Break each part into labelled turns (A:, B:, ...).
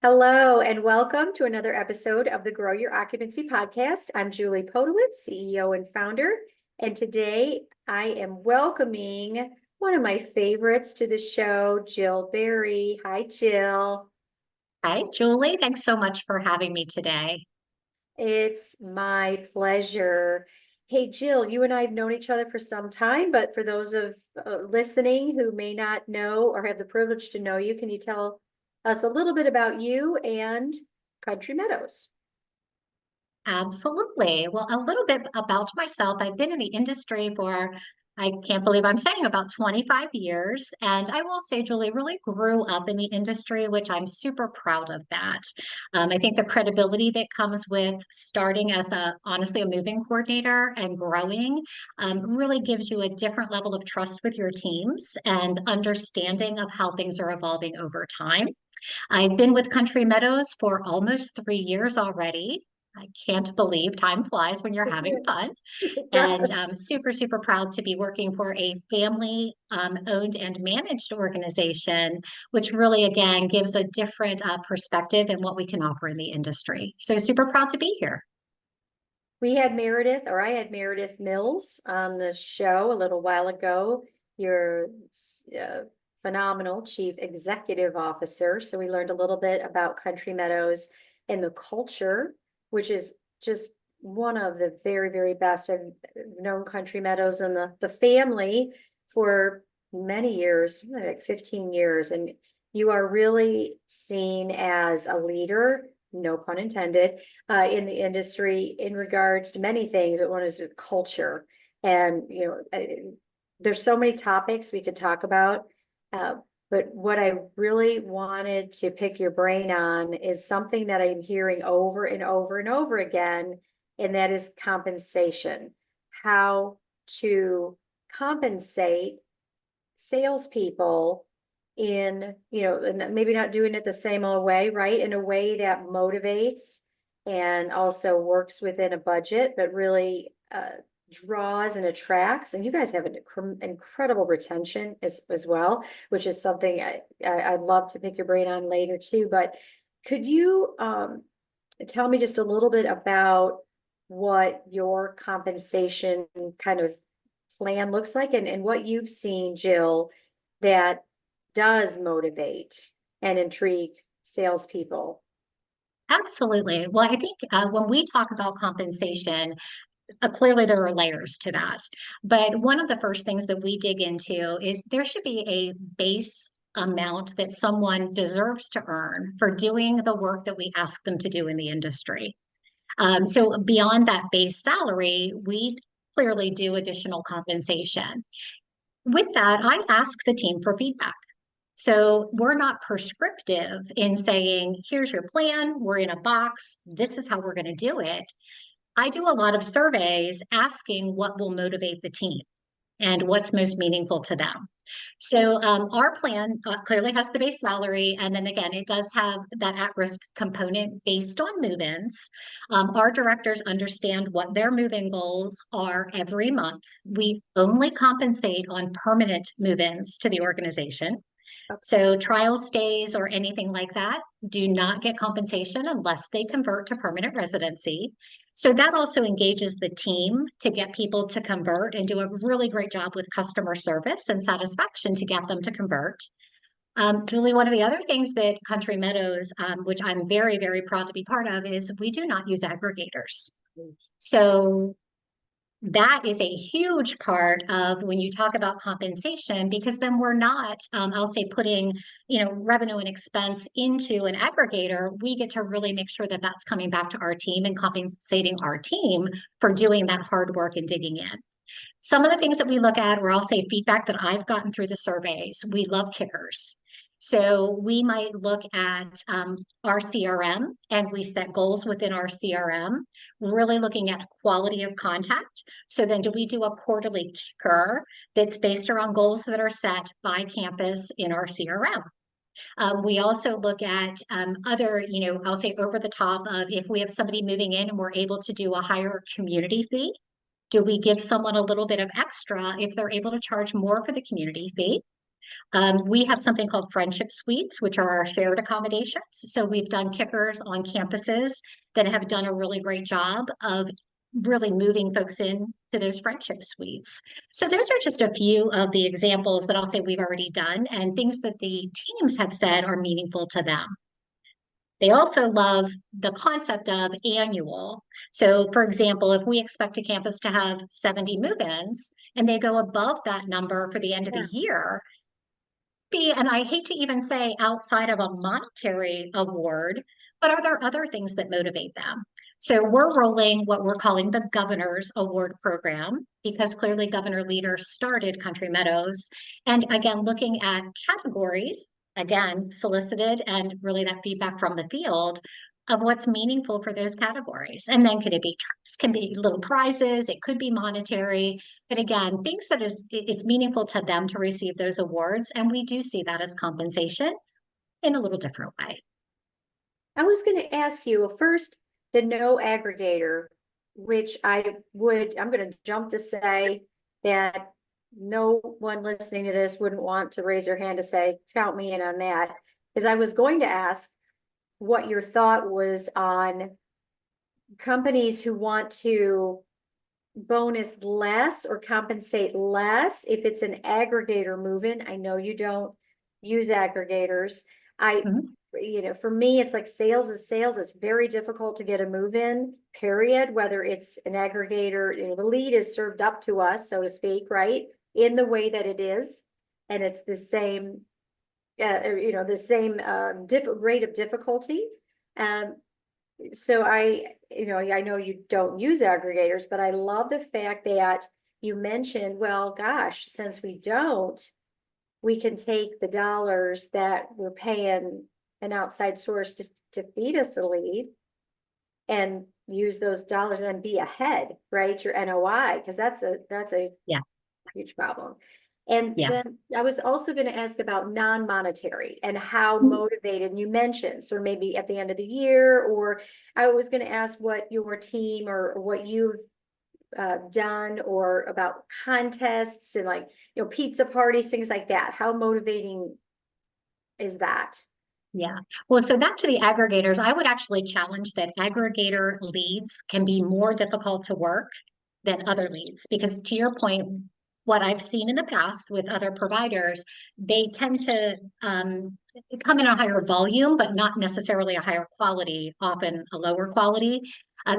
A: Hello and welcome to another episode of the Grow Your Occupancy podcast. I'm Julie Podewitz, CEO and founder, and today I am welcoming one of my favorites to the show, Jill Berry. Hi, Jill.
B: Hi, Julie. Thanks so much for having me today.
A: It's my pleasure. Hey, Jill, you and I have known each other for some time, but for those of listening who may not know or have the privilege to know you, can you tell us a little bit about you and Country Meadows?
B: Absolutely. Well, a little bit about myself. I've been in the industry for, I can't believe I'm saying about 25 years. And I will say, Julie, really grew up in the industry, which I'm super proud of that. I think the credibility that comes with starting as honestly, a moving coordinator and growing really gives you a different level of trust with your teams and understanding of how things are evolving over time. I've been with Country Meadows for almost 3 years already. I can't believe time flies when you're having fun.
A: It
B: And
A: does.
B: I'm super, super proud to be working for a family owned and managed organization, which really, again, gives a different perspective in what we can offer in the industry. So, super proud to be here.
A: We had Meredith, or I had Meredith Mills on the show a little while ago. You're phenomenal chief executive officer. So we learned a little bit about Country Meadows and the culture, which is just one of the very, very best. I've known Country Meadows and the family for many years, like 15 years. And you are really seen as a leader, no pun intended, in the industry in regards to many things. But one is the culture. And, there's so many topics we could talk about. But what I really wanted to pick your brain on is something that I'm hearing over and over and over again, and that is compensation. How to compensate salespeople in, and maybe not doing it the same old way, right? In a way that motivates and also works within a budget, but really draws and attracts. And you guys have an incredible retention as well, which is something I'd love to pick your brain on later too. But could you tell me just a little bit about what your compensation kind of plan looks like and what you've seen, Jill, that does motivate and intrigue salespeople?
B: Absolutely. Well, I think when we talk about compensation, clearly there are layers to that. But one of the first things that we dig into is there should be a base amount that someone deserves to earn for doing the work that we ask them to do in the industry. So beyond that base salary, we clearly do additional compensation. With that, I ask the team for feedback. So we're not prescriptive in saying, here's your plan, we're in a box, this is how we're going to do it. I do a lot of surveys asking what will motivate the team and what's most meaningful to them. So our plan clearly has the base salary, and then again, it does have that at-risk component based on move-ins. Our directors understand what their move-in goals are every month. We only compensate on permanent move-ins to the organization. So trial stays or anything like that do not get compensation unless they convert to permanent residency. So that also engages the team to get people to convert and do a really great job with customer service and satisfaction to get them to convert. Julie, one of the other things that Country Meadows, which I'm very, very proud to be part of, is we do not use aggregators. So that is a huge part of when you talk about compensation, because then we're not, I'll say, putting, revenue and expense into an aggregator. We get to really make sure that that's coming back to our team and compensating our team for doing that hard work and digging in. Some of the things that we look at, or I'll say feedback that I've gotten through the surveys, we love kickers. So we might look at our CRM and we set goals within our CRM, really looking at quality of contact. So then do we do a quarterly kicker that's based around goals that are set by campus in our CRM? We also look at other, I'll say over the top of if we have somebody moving in and we're able to do a higher community fee, do we give someone a little bit of extra if they're able to charge more for the community fee? We have something called friendship suites, which are our shared accommodations. So we've done kickers on campuses that have done a really great job of really moving folks in to those friendship suites. So those are just a few of the examples that I'll say we've already done and things that the teams have said are meaningful to them. They also love the concept of annual. So, for example, if we expect a campus to have 70 move-ins and they go above that number for the end of the
A: Yeah.
B: year, and I hate to even say outside of a monetary award, but are there other things that motivate them? So we're rolling what we're calling the Governor's Award Program because clearly Governor Leader started Country Meadows. And again, looking at categories, again, solicited and really that feedback from the field of what's meaningful for those categories. And then could it be trips, can be little prizes, it could be monetary, but again, things that it's meaningful to them to receive those awards. And we do see that as compensation in a little different way.
A: I was going to ask you, well, first, the no aggregator, which I'm going to jump to say that no one listening to this wouldn't want to raise their hand to say, count me in on that. Because I was going to ask what your thought was on companies who want to bonus less or compensate less if it's an aggregator move-in. I know you don't use aggregators.
B: Mhm.
A: For me, it's like sales is sales. It's very difficult to get a move-in, period, whether it's an aggregator, the lead is served up to us, so to speak, right? In the way that it is. And it's the same, the same rate of difficulty. Um, so I know you don't use aggregators, but I love the fact that you mentioned, well, gosh, since we don't, we can take the dollars that we're paying an outside source just to feed us a lead and use those dollars and be ahead, right? Your NOI, because that's a
B: Yeah,
A: huge problem. And
B: yeah.
A: then I was also going to ask about non-monetary and how
B: Mhm.
A: motivated, and you mentioned, so maybe at the end of the year, or I was going to ask what your team or what you've done or about contests and like, pizza parties, things like that. How motivating is that?
B: Yeah. Well, so back to the aggregators, I would actually challenge that aggregator leads can be more difficult to work than other leads because to your point, what I've seen in the past with other providers, they tend to come in a higher volume, but not necessarily a higher quality, often a lower quality.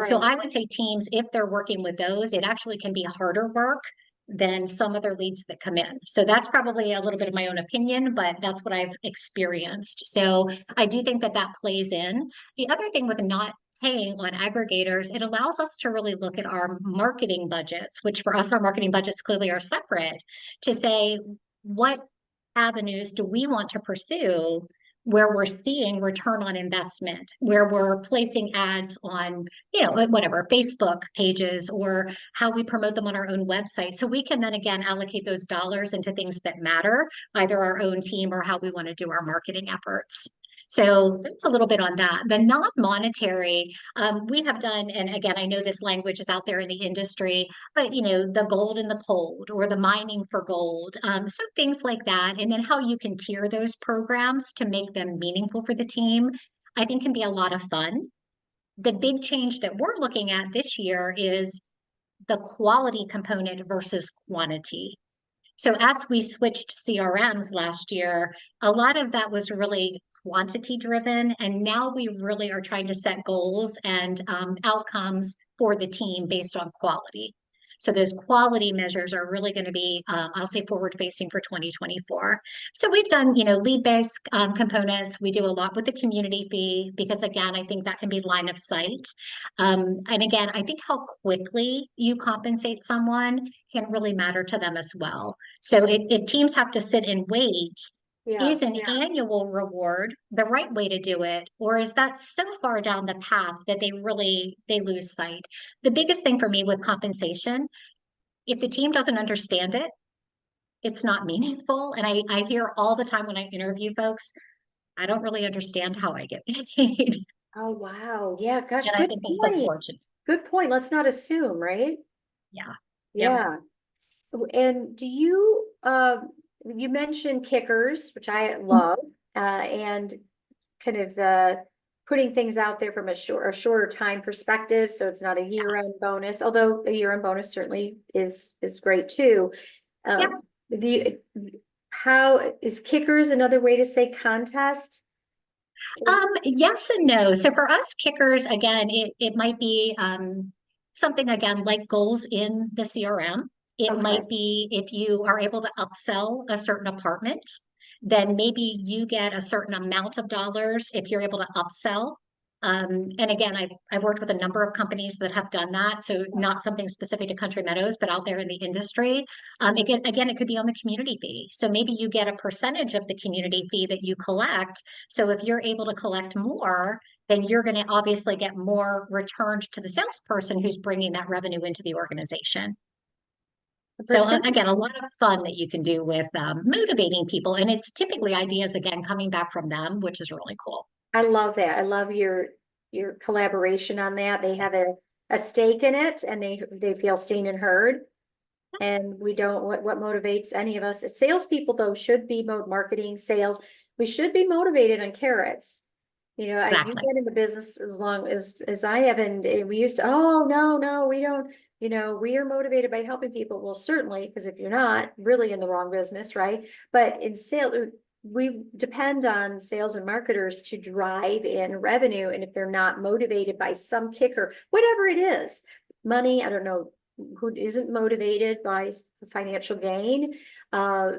B: So
A: Right.
B: I would say teams, if they're working with those, it actually can be harder work than some other leads that come in. So that's probably a little bit of my own opinion, but that's what I've experienced. So I do think that that plays in. The other thing with not paying on aggregators, it allows us to really look at our marketing budgets, which for us, our marketing budgets clearly are separate, to say what avenues do we want to pursue where we're seeing return on investment, where we're placing ads on, whatever, Facebook pages or how we promote them on our own website. So we can then again allocate those dollars into things that matter, either our own team or how we want to do our marketing efforts. So that's a little bit on that. The non-monetary, we have done, and again, I know this language is out there in the industry, but the gold and the cold or the mining for gold. So things like that. And then how you can tier those programs to make them meaningful for the team, I think can be a lot of fun. The big change that we're looking at this year is the quality component versus quantity. So as we switched CRMs last year, a lot of that was really quantity driven. And now we really are trying to set goals and outcomes for the team based on quality. So those quality measures are really going to be, I'll say, forward facing for 2024. So we've done, lead based components. We do a lot with the community fee because, again, I think that can be line of sight. And again, I think how quickly you compensate someone can really matter to them as well. So if teams have to sit and wait,
A: Yeah.
B: is an annual reward the right way to do it, or is that so far down the path that they lose sight? The biggest thing for me with compensation, if the team doesn't understand it, it's not meaningful. And I hear all the time when I interview folks, I don't really understand how I get paid.
A: Oh, wow. Yeah, gosh,
B: And I
A: good
B: think that's
A: point.
B: unfortunate.
A: Good point. Let's not assume, right?
B: Yeah. Yep.
A: Yeah. And do you you mentioned kickers, which I love, and kind of putting things out there from a shorter time perspective, so it's not a year-end bonus, although a year-end bonus certainly is great too.
B: Yeah.
A: The how is kickers another way to say contest?
B: Yes and no. So for us kickers, again, it might be something again like goals in the CRM. It
A: Okay.
B: might be if you are able to upsell a certain apartment, then maybe you get a certain amount of dollars if you're able to upsell. And again, I've worked with a number of companies that have done that. So not something specific to Country Meadows, but out there in the industry. Again, it could be on the community fee. So maybe you get a percentage of the community fee that you collect. So if you're able to collect more, then you're going to obviously get more returned to the salesperson who's bringing that revenue into the organization.
A: The
B: So
A: percent
B: again, a lot of fun that you can do with motivating people, and it's typically ideas again coming back from them, which is really cool.
A: I love that. I love your collaboration on that. They have
B: Yes,
A: a stake in it and they feel seen and heard. And we don't, what motivates any of us, salespeople though, should be marketing, sales. We should be motivated on carrots. You know, you've
B: exactly.
A: been in the business as long as I have, and we used to, oh, no, we don't, we are motivated by helping people. Well, certainly, because if you're not, really in the wrong business, right? But in sales, we depend on sales and marketers to drive in revenue. And if they're not motivated by some kicker, whatever it is, money, I don't know who isn't motivated by financial gain, uh,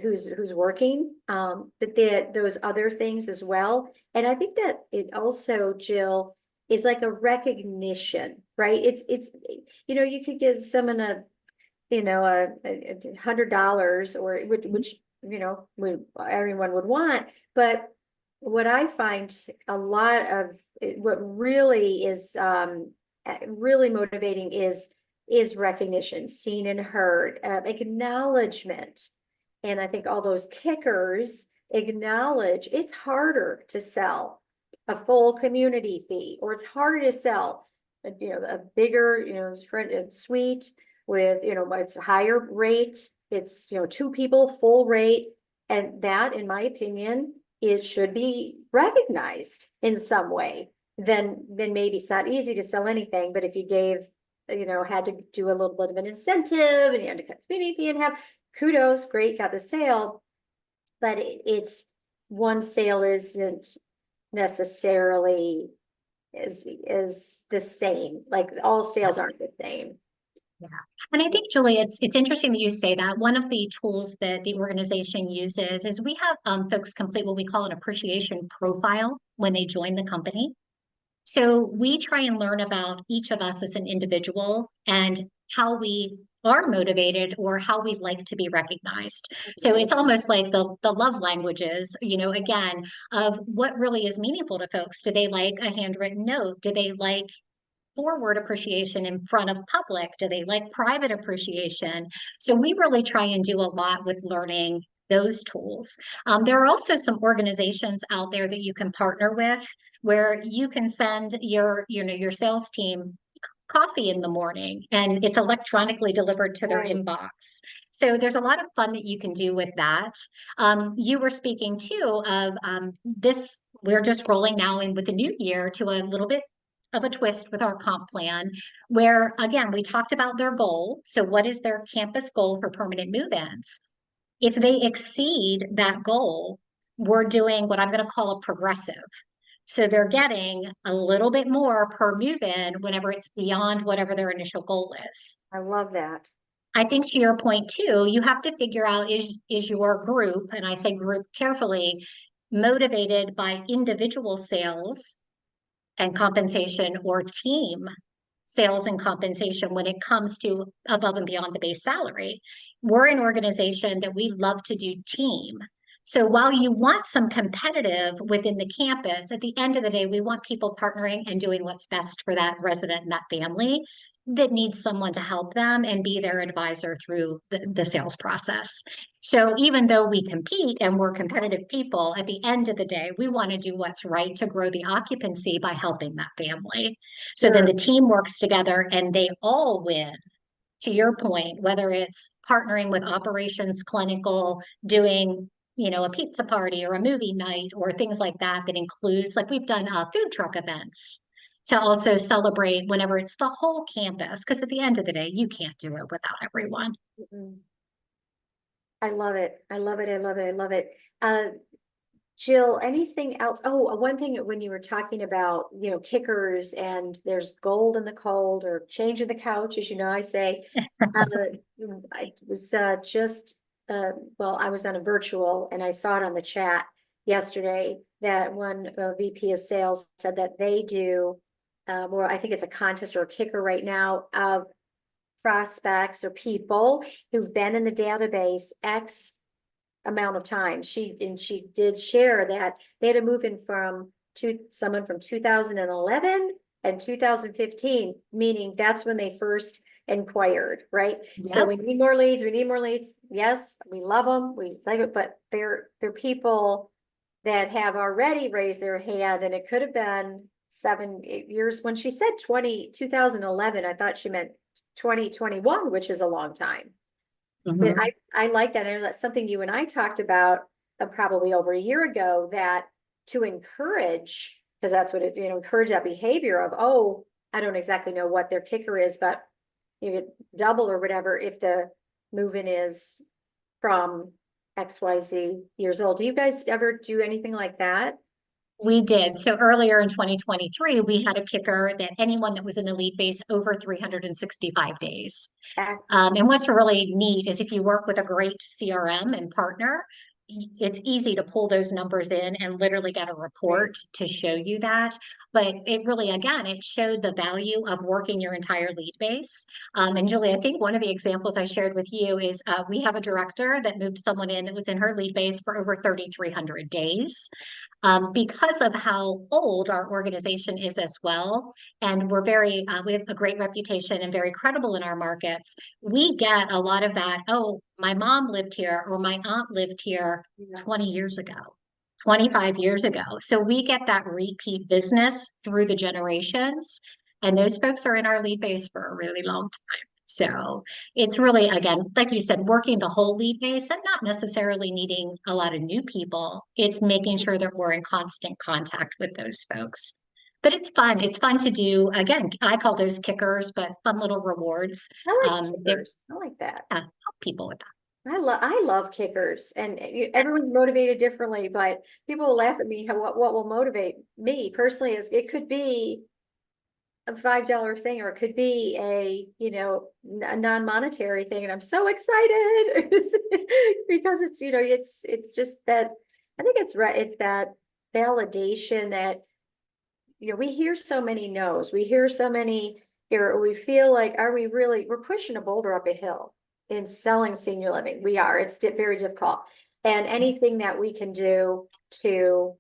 A: who's working, but those other things as well. And I think that it also, Jill, is like a recognition, right? It's you could give someone $100 or which everyone would want, but what I find a lot of what really is really motivating is recognition, seen and heard, acknowledgement. And I think all those kickers acknowledge it's harder to sell a full community fee, or it's harder to sell a bigger suite with it's a higher rate. It's two people full rate, and that, in my opinion, it should be recognized in some way. Then maybe it's not easy to sell anything, but if you gave had to do a little bit of an incentive and you had to cut community fee and have kudos, great, got the sale. But it's one sale isn't necessarily is the same. Like all sales
B: Yes.
A: aren't the same.
B: Yeah. And I think, Julie, it's interesting that you say that. One of the tools that the organization uses is we have folks complete what we call an appreciation profile when they join the company. So we try and learn about each of us as an individual and how we are motivated or how we like to be recognized. So it's almost like the love languages, again, of what really is meaningful to folks. Do they like a handwritten note? Do they like forward appreciation in front of public? Do they like private appreciation? So we really try and do a lot with learning those tools. There are also some organizations out there that you can partner with where you can send your sales team coffee in the morning and it's electronically delivered to their
A: Right.
B: inbox. So there's a lot of fun that you can do with that. You were speaking too of this, we're just rolling now in with the new year to a little bit of a twist with our comp plan, where again, we talked about their goal. So what is their campus goal for permanent move-ins? If they exceed that goal, we're doing what I'm going to call a progressive. So they're getting a little bit more per move-in whenever it's beyond whatever their initial goal is.
A: I love that.
B: I think to your point too, you have to figure out is your group, and I say group carefully, motivated by individual sales and compensation or team sales and compensation when it comes to above and beyond the base salary. We're an organization that we love to do team. So while you want some competitive within the campus, at the end of the day, we want people partnering and doing what's best for that resident and that family that needs someone to help them and be their advisor through the sales process. So even though we compete and we're competitive people, at the end of the day, we want to do what's right to grow the occupancy by helping that family. So then
A: Sure.
B: the team works together and they all win to your point, whether it's partnering with operations, clinical, doing, a pizza party or a movie night or things like that, that includes, like we've done food truck events to also celebrate whenever it's the whole campus. Because at the end of the day, you can't do it without everyone.
A: Mm-mm. I love it. I love it. I love it. I love it. Uh, Jill, anything else? Oh, one thing when you were talking about, kickers and there's gold in the cold or change in the couch, as you know, I say, uh, I was just, well, I was on a virtual and I saw it on the chat yesterday that one VP of sales said that they do, or I think it's a contest or a kicker right now of prospects or people who've been in the database X amount of time. She did share that they had to move in from someone from 2011 and 2015, meaning that's when they first inquired, right? So
B: Yep.
A: we need more leads. We need more leads. Yes, we love them. We like it, but they're people that have already raised their hand, and it could have been 7, 8 years. When she said 2011, I thought she meant 2021, which is a long time. But
B: Mhm.
A: I like that. I know that's something you and I talked about probably over a year ago, that to encourage, because that's what it, encourage that behavior of, oh, I don't exactly know what their kicker is, but you get double or whatever if the move-in is from XYZ years old. Do you guys ever do anything like that?
B: We did. So earlier in 2023, we had a kicker that anyone that was in the lead base over 365 days. And what's really neat is if you work with a great CRM and partner, it's easy to pull those numbers in and literally get a
A: Right.
B: report to show you that. But it really, again, it showed the value of working your entire lead base. And Julie, I think one of the examples I shared with you is we have a director that moved someone in that was in her lead base for over 3,300 days. Because of how old our organization is as well, and we have a great reputation and very credible in our markets, we get a lot of that, oh, my mom lived here or my aunt lived here
A: Yeah.
B: 20 years ago, 25 years ago. So we get that repeat business through the generations, and those folks are in our lead base for a really long time. So it's really, again, like you said, working the whole lead base and not necessarily needing a lot of new people. It's making sure that we're in constant contact with those folks. But it's fun. It's fun to do. Again, I call those kickers, but fun little rewards.
A: I like
B: That
A: kickers. I like that.
B: help people with that.
A: I love kickers, and everyone's motivated differently, but people will laugh at me. What will motivate me personally is it could be a $5 thing, or it could be a non-monetary thing, and I'm so excited because it's just that I think it's right. It's that validation that we hear so many no's. We hear so many here. We feel like, are we really? We're pushing a boulder up a hill in selling senior living. We are. It's very difficult, and anything that we can do to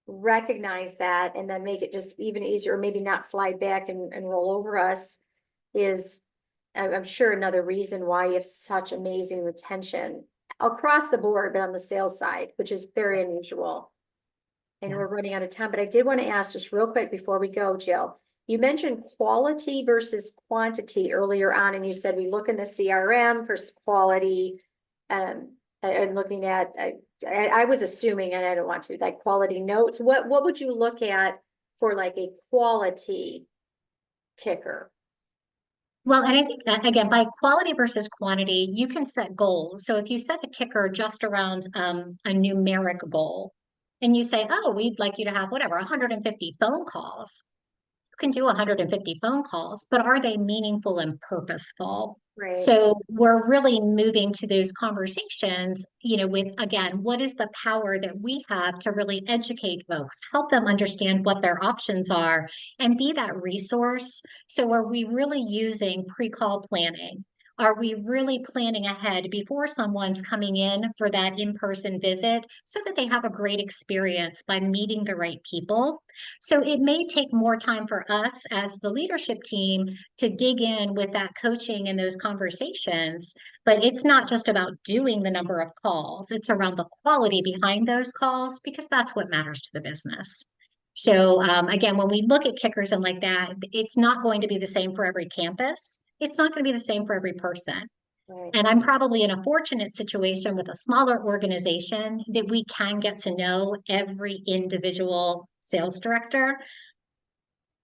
A: recognize that and then make it just even easier, or maybe not slide back and roll over us, is I'm sure another reason why you have such amazing retention across the board, but on the sales side, which is very unusual. And
B: Yeah.
A: we're running out of time, but I did want to ask just real quick before we go, Jill. You mentioned quality versus quantity earlier on, and you said we look in the CRM for quality, and looking at, I was assuming, and I don't want to, like quality notes. What would you look at for like a quality kicker?
B: Well, and I think that again, by quality versus quantity, you can set goals. So if you set a kicker just around a numeric goal, and you say, oh, we'd like you to have whatever, 150 phone calls, you can do 150 phone calls, but are they meaningful and purposeful?
A: Right.
B: So we're really moving to those conversations, with again, what is the power that we have to really educate folks, help them understand what their options are, and be that resource. So are we really using pre-call planning? Are we really planning ahead before someone's coming in for that in-person visit so that they have a great experience by meeting the right people? So it may take more time for us as the leadership team to dig in with that coaching and those conversations, but it's not just about doing the number of calls, it's around the quality behind those calls because that's what matters to the business. So again, when we look at kickers and like that, it's not going to be the same for every campus. it's not going to be the same for every person.
A: Right.
B: And I'm probably in a fortunate situation with a smaller organization that we can get to know every individual sales director.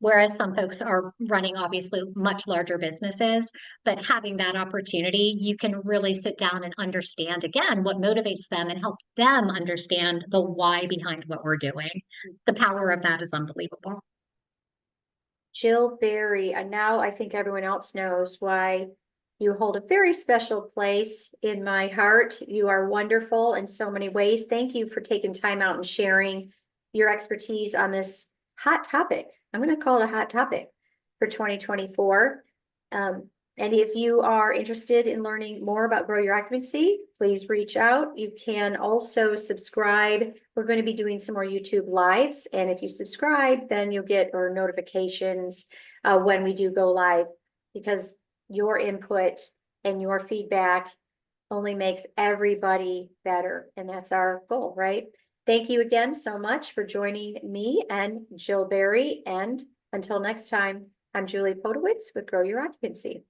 B: Whereas some folks are running obviously much larger businesses, but having that opportunity, you can really sit down and understand again what motivates them and help them understand the why behind what we're doing. The power of that is unbelievable.
A: Jill Berry, and now I think everyone else knows why you hold a very special place in my heart. You are wonderful in so many ways. Thank you for taking time out and sharing your expertise on this hot topic. I'm going to call it a hot topic for 2024. And if you are interested in learning more about Grow Your Occupancy, please reach out. You can also subscribe. We're going to be doing some more YouTube lives. And if you subscribe, then you'll get our notifications when we do go live, because your input and your feedback only makes everybody better. And that's our goal, right? Thank you again so much for joining me and Jill Berry. And until next time, I'm Julie Podewitz with Grow Your Occupancy.